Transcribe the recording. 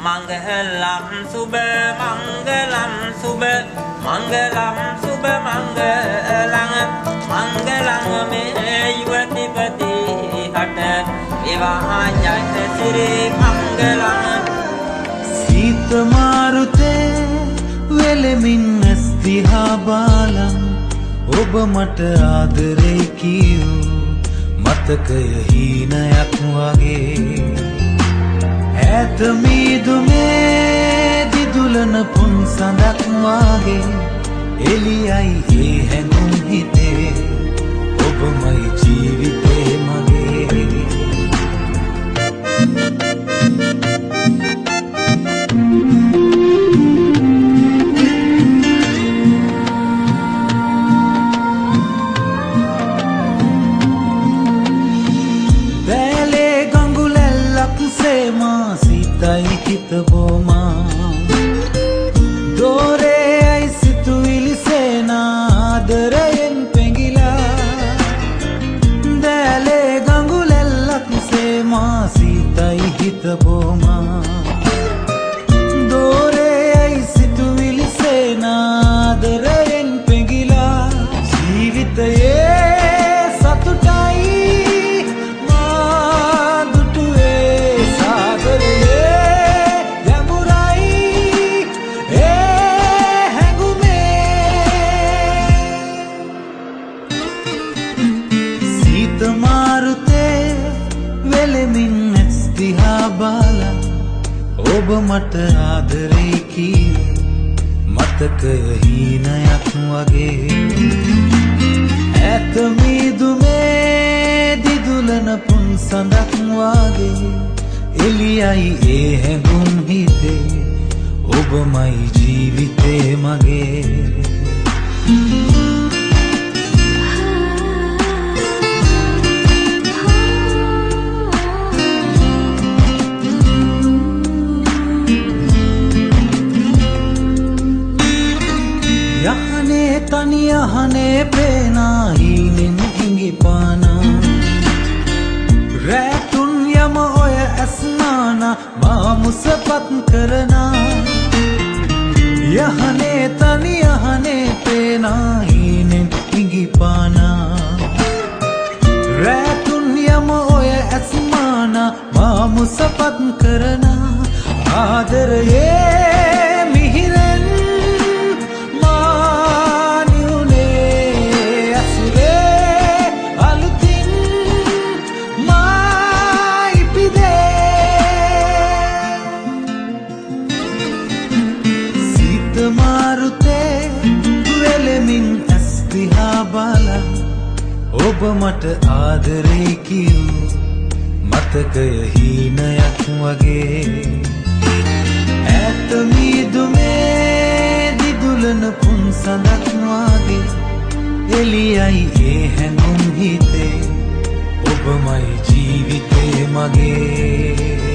Mangalam Subha Mangalam Subha Mangalam Subha Mangalam me yuvati pati hata vivahaya siri Mangalam Sita marute velemin asdiha balam oba mata aadare kiyu matakaya hinayak wage ඈත මීදුමේ දිදුලන පුන් සඳක් වාගේ එළියයි ඒ හැඟුම් හිතේ ඔබමයි ජීවිතේ මගේ බැලේ ගඟුලැල්ලක් සේමා සිතයි හිත බොමා දෝරේයි සිතුවිලි සේනා ආදරයෙන් පෙඟිලා දැලේ ගඟුලැල්ලක් සේමා සිතයි හිත බොමා දෝරේයි සිතුවිලි සේනා ආදරයෙන් පෙඟිලා ජීවිතයේ ඔබ මට ආදරේ කී මතකය හීනයක් වගේ ඈත මීදුමේ දිදුලන පුන් සඳක් වාගේ එළියයි ඒ හැඟුම් හිතේ ඔබමයි ජීවිතේ මගේ යහනේ තනි යහනේ පේනා හීනෙන් හිඟිපානා රැතුන් යම ඔය ඇස්නානා මා මුසපත් කරනා යහනේ තනි යහනේ පේනා හීනෙන් හිඟිපානා රැතුන් යම ඔය ඇස්නානා මා මුසපත් කරනා ආදරයේ මිහිරෙන් ඔබ මට ආදරේ කියු මතකය හීනයක් වගේ ඈත මීදුමේ දිදුලන පුන් සඳක් වාගේ එළියයි ඒ හැඟුම් හිතේ ඔබමයි ජීවිතේ මගේ